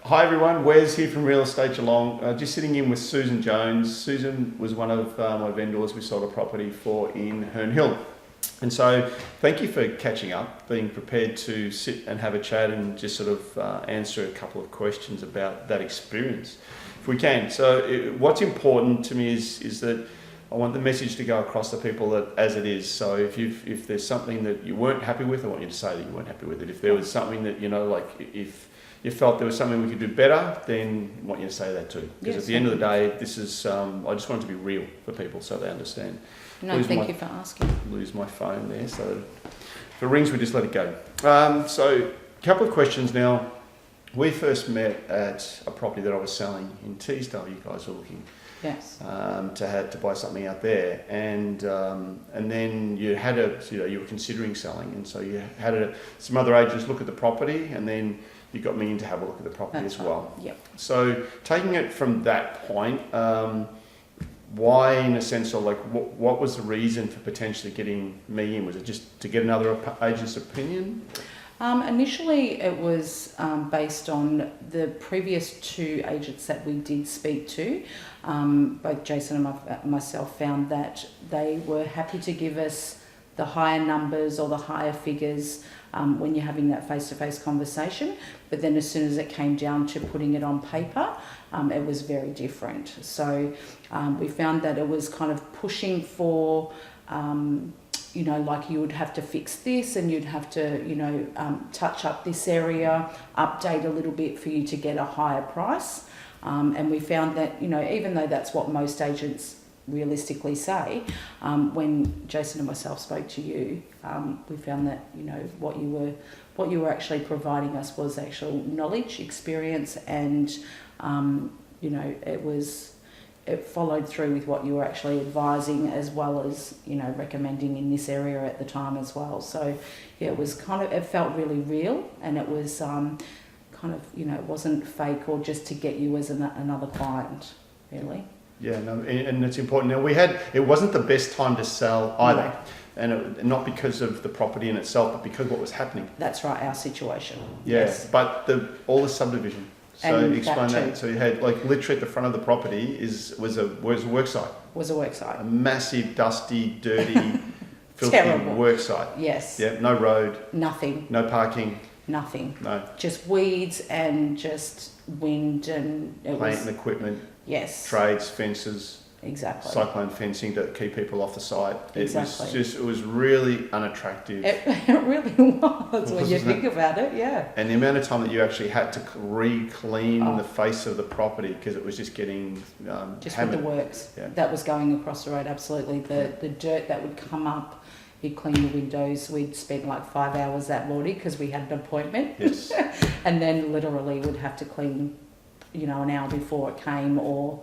Hi everyone, Wes here from Real Estate Geelong. Just sitting in with Susan Jones. Susan was one of my vendors we sold a property for in Herne Hill. And so thank you for catching up, being prepared to sit and have a chat and just sort of answer a couple of questions about that experience, if we can. So what's important to me is that I want the message to go across to people that as it is. So if there's something that you weren't happy with, I want you to say that you weren't happy with it. If there was something that, if you felt there was something we could do better, then I want you to say that too. Because at the end of the day, this is, I just want it to be real for people so they understand. No, thank you for asking. Lose my phone there, so if it rings, we just let it go. So a couple of questions now. We first met at a property that I was selling in Teesdale. You guys were looking to buy something out there, and then you had you were considering selling, and so you had some other agents look at the property, and then you got me in to have a look at the property as well. Yep. So taking it from that point, why, in a sense, or like what was the reason for potentially getting me in? Was it just to get another agent's opinion? Initially, it was based on the previous two agents that we did speak to. Both Jason and myself found that they were happy to give us the higher numbers or the higher figures when you're having that face-to-face conversation. But then as soon as it came down to putting it on paper, it was very different. So we found that it was kind of pushing for, like you would have to fix this and you'd have to, touch up this area, update a little bit for you to get a higher price. And we found that, even though that's what most agents realistically say, when Jason and myself spoke to you, we found that what you were actually providing us was actual knowledge, experience, and it followed through with what you were actually advising, as well as recommending in this area at the time as well. So yeah, it felt really real, and it was it wasn't fake or just to get you as another client, really. Yeah, no, and it's important. Now it wasn't the best time to sell either, No. and not because of the property in itself, but because of what was happening. That's right, our situation. Yeah, yes. But all the subdivision. So And explain that that. So you had literally at the front of the property was a work site. Was a work site. A massive, dusty, dirty, filthy Terrible. work site. Yes. Yeah, no road. Nothing. No parking. Nothing. No. Just weeds and just wind and Plant and equipment. Yes. Trades, fences. Exactly. Cyclone fencing to keep people off the site. Exactly. It was really unattractive. It really was when you think about it, yeah. And the amount of time that you actually had to re-clean the face of the property because it was just getting just hammered. with the works that was going across the road. Absolutely, the dirt that would come up. You'd clean the windows. We'd spend like 5 hours that morning because we had an appointment. Yes. And then literally would have to clean, an hour before it came, or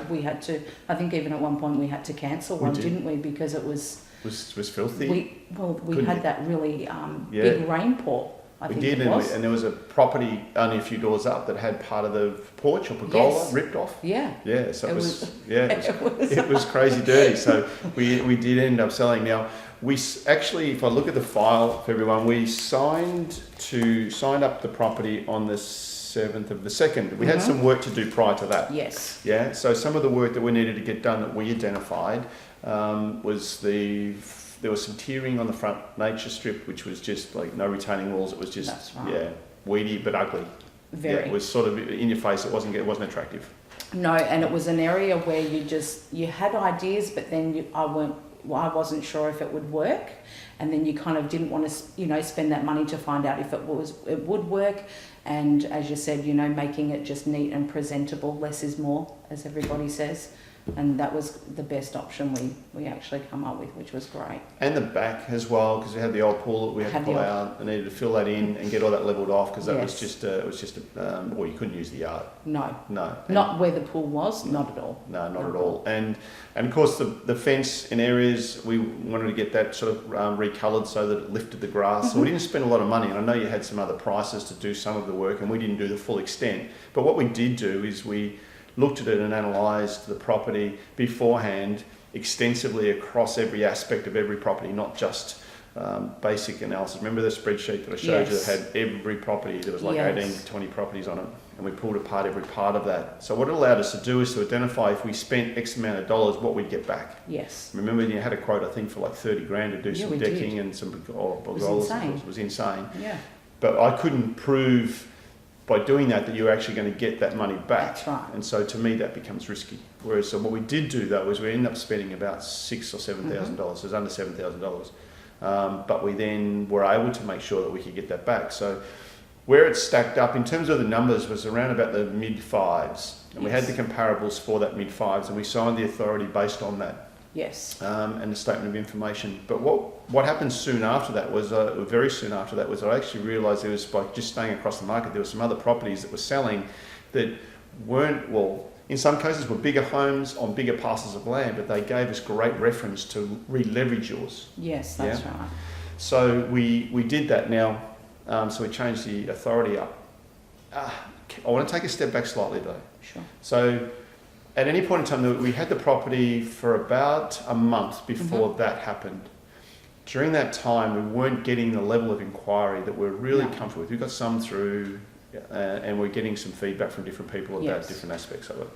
we had to. I think even at one point we had to cancel one, didn't we? Because it was filthy. We had that really big rainpour. We did, and there was a property only a few doors up that had part of the porch or pergola ripped off. Yeah. Yeah, so it was crazy dirty. So we did end up selling. Now we actually, if I look at the file for everyone, we signed up the property on the 7th of the 2nd. We had some work to do prior to that. Yes. Yeah. So some of the work that we needed to get done that we identified was there was some tiering on the front nature strip, which was just like no retaining walls. It was just weedy but ugly. Very. Yeah, it was sort of in your face. It wasn't attractive. No, and it was an area where you had ideas, but then I wasn't sure if it would work, and then you kind of didn't want to spend that money to find out if it would work. And as you said, making it just neat and presentable, less is more, as everybody says. And that was the best option we actually come up with, which was great. And the back as well, because we had the old pool that we had to pull out. I needed to fill that in and get all that levelled off, because that was just you couldn't use the yard. No. And not where the pool was, not at all. No, not at all. And of course the fence in areas, we wanted to get that sort of recoloured so that it lifted the grass. So we didn't spend a lot of money, and I know you had some other prices to do some of the work, and we didn't do the full extent. But what we did do is we looked at it and analysed the property beforehand extensively across every aspect of every property, not just basic analysis. Remember the spreadsheet that I showed you that had every property? There was like 18 to 20 properties on it. and we pulled apart every part of that. So what it allowed us to do is to identify if we spent X amount of dollars, what we'd get back. Yes. Remember, you had a quote, I think, for like 30 grand to do some decking and some pergolas. It was insane. Yeah. But I couldn't prove by doing that you were actually going to get that money back. That's right. And so to me, that becomes risky. Whereas so what we did do though is we ended up spending about $6,000 or $7,000. It was under $7,000. But we then were able to make sure that we could get that back. So where it stacked up in terms of the numbers was around about the mid fives. And we had the comparables for that mid fives, and we signed the authority based on that. Yes. And the statement of information. But what happened soon after that was, very soon after that, was I actually realised there was, by just staying across the market, there were some other properties that were selling that weren't, well, in some cases were bigger homes on bigger parcels of land, but they gave us great reference to re-leverage yours. Yes, that's right. So we did that now. So we changed the authority up. I want to take a step back slightly though. Sure. So at any point in time, we had the property for about a month before that happened. During that time, we weren't getting the level of inquiry that we're really comfortable with. We got some through, and we're getting some feedback from different people about different aspects of it.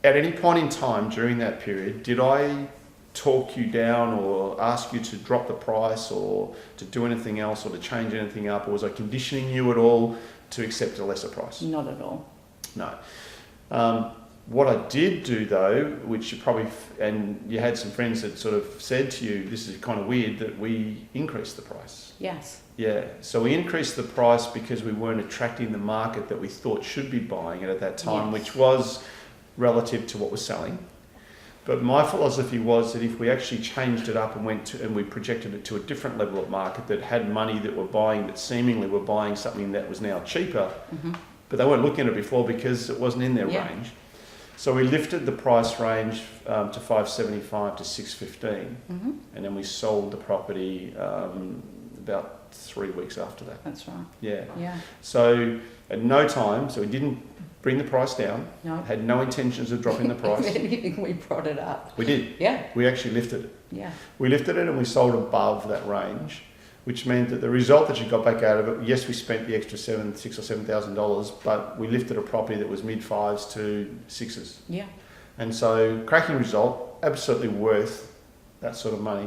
At any point in time during that period, did I talk you down or ask you to drop the price or to do anything else or to change anything up, or was I conditioning you at all to accept a lesser price? Not at all. No. What I did do though, which you probably, and you had some friends that sort of said to you, this is kind of weird, that we increased the price. Yes. Yeah, so we increased the price because we weren't attracting the market that we thought should be buying it at that time, which was relative to what was selling. But my philosophy was that if we actually changed it up and and we projected it to a different level of market that had money that were buying, that seemingly were buying something that was now cheaper, but they weren't looking at it before because it wasn't in their range. So we lifted the price range to $575 to $615, and then we sold the property about 3 weeks after that. That's right. Yeah. Yeah. So at no time, so we didn't bring the price down. No. Had no intentions of dropping the price. If anything, we brought it up. We did. Yeah. We actually lifted it. Yeah. We lifted it and we sold above that range, which meant that the result that you got back out of it, yes, we spent the extra $6,000 or $7,000, but we lifted a property that was mid fives to sixes. Yeah. And so, cracking result, absolutely worth that sort of money.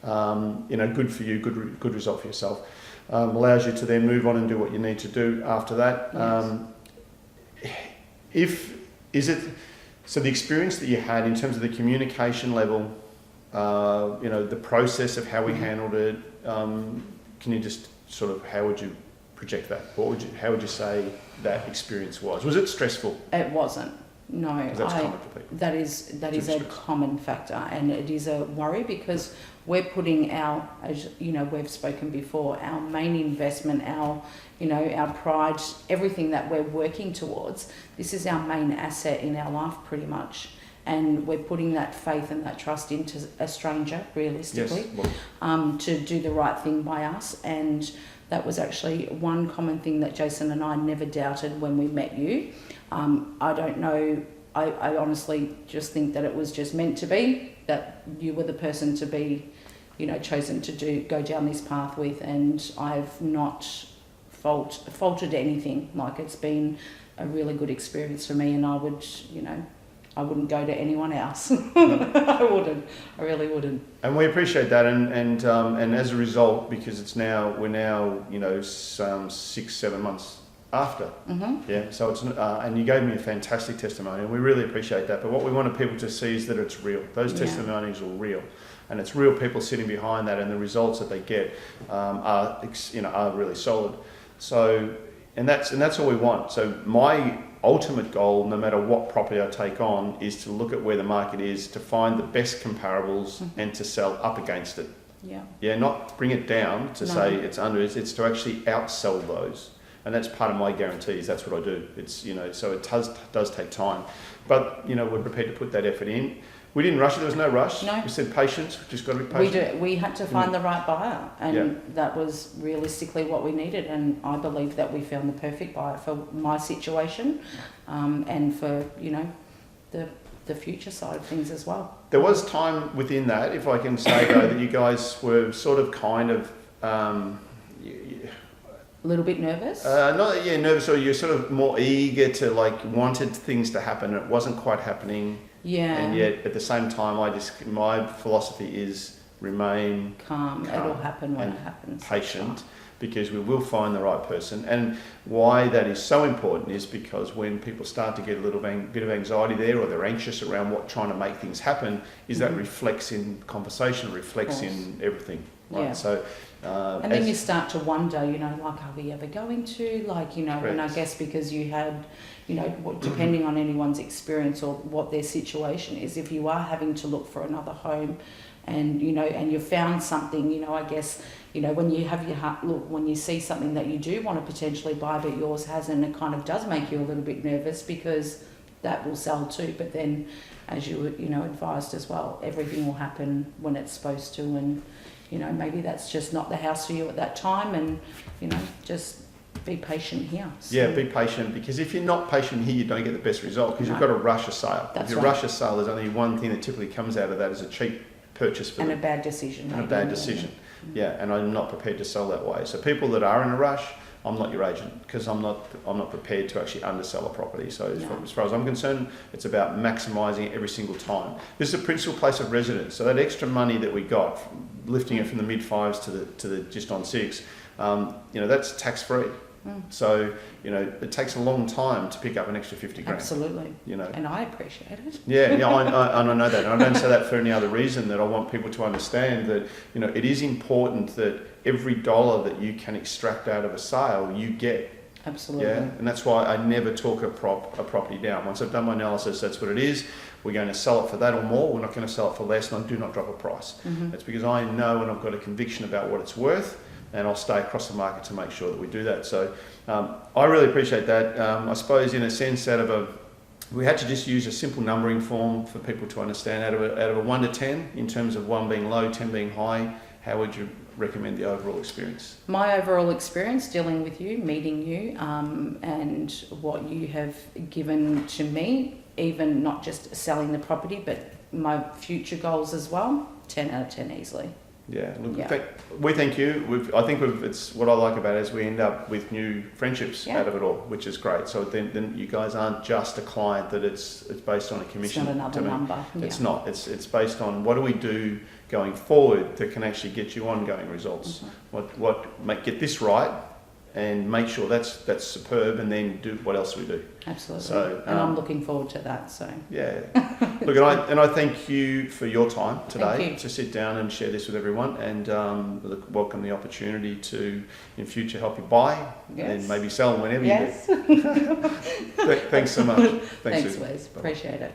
Good for you, good result for yourself. Allows you to then move on and do what you need to do after that. Yes. So the experience that you had in terms of the communication level, the process of how we handled it, can you just sort of, how would you project that? How would you say that experience was? Was it stressful? It wasn't. No, That's common for people. that is a common factor, and it is a worry because we're putting our, as you know, we've spoken before, our main investment, our pride, everything that we're working towards. This is our main asset in our life, pretty much, and we're putting that faith and that trust into a stranger, realistically, to do the right thing by us. And that was actually one common thing that Jason and I never doubted when we met you. I don't know, I honestly just think that it was just meant to be, that you were the person to be, chosen to go down this path with, and I've not faulted anything. Like, it's been a really good experience for me, and I wouldn't go to anyone else. I wouldn't. I really wouldn't. And we appreciate that, and as a result, because we're now some 6-7 months after. Yeah. So it's and you gave me a fantastic testimony, and we really appreciate that. But what we wanted people to see is that it's real. Those testimonies are real, and it's real people sitting behind that, and the results that they get are really solid. So and that's all we want. So my ultimate goal, no matter what property I take on, is to look at where the market is, to find the best comparables and to sell up against it. Yeah. Yeah, not bring it down to say it's under, it's to actually outsell those. And that's part of my guarantees. That's what I do. It's, so it does take time. But, we're prepared to put that effort in. We didn't rush it. There was no rush. No. We said patience. We've just got to be patient. We had to find the right buyer, and that was realistically what we needed. And I believe that we found the perfect buyer for my situation, and for the future side of things as well. There was time within that, if I can say though, that you guys were sort of kind of A little bit nervous? Not nervous, or you're sort of more eager to wanted things to happen and it wasn't quite happening. Yeah. And yet at the same time, my philosophy is remain calm. It'll happen when it happens. Patient, because we will find the right person. And why that is so important is because when people start to get a little bit of anxiety there, or they're anxious around trying to make things happen, is that reflects in conversation, reflects in everything. Right? Yeah. So, and then you start to wonder, are we ever going to? And I guess because you had, depending on anyone's experience or what their situation is, if you are having to look for another home and, and you found something, I guess, when you have your heart, look, when you see something that you do want to potentially buy but yours hasn't, it kind of does make you a little bit nervous because that will sell too. But then, as you advised as well, everything will happen when it's supposed to, and maybe that's just not the house for you at that time, and just be patient here. So, yeah, be patient, because if you're not patient here, you don't get the best result, because you've got to rush a sale. That's if you rush a sale, there's only one thing that typically comes out of that, is a cheap purchase for and them. a bad decision. And a bad decision. Yeah, and I'm not prepared to sell that way. So people that are in a rush, I'm not your agent, because I'm not prepared to actually undersell a property. So as far as I'm concerned, it's about maximising it every single time. This is a principal place of residence, so that extra money that we got, lifting it from the mid fives to the just on six, that's tax free. So it takes a long time to pick up an extra 50 grand. Absolutely. And I appreciate it. Yeah, I know that. And I don't say that for any other reason, that I want people to understand that it is important that every dollar that you can extract out of a sale, you get. Absolutely. Yeah, and that's why I never talk a property down. Once I've done my analysis, that's what it is. We're going to sell it for that or more. We're not going to sell it for less, and I do not drop a price. That's because I know, and I've got a conviction about what it's worth, and I'll stay across the market to make sure that we do that. So I really appreciate that. I suppose in a sense, we had to just use a simple numbering form for people to understand. Out of a 1 to 10, in terms of 1 being low, 10 being high, how would you recommend the overall experience? My overall experience dealing with you, meeting you, and what you have given to me, even not just selling the property, but my future goals as well, 10 out of 10 easily. Yeah, look, we thank you. It's what I like about it is we end up with new friendships out of it all, which is great. So then you guys aren't just a client that it's based on a commission. It's not another number. It's not. It's based on what do we do going forward that can actually get you ongoing results. Get this right, and make sure that's superb, and then do what else we do. Absolutely. So, and I'm looking forward to that. So yeah, look, and I thank you for your time today to sit down and share this with everyone, and welcome the opportunity to in future help you buy and maybe sell whenever you do. Yes. Thanks so much. Thanks, Wes. Appreciate it.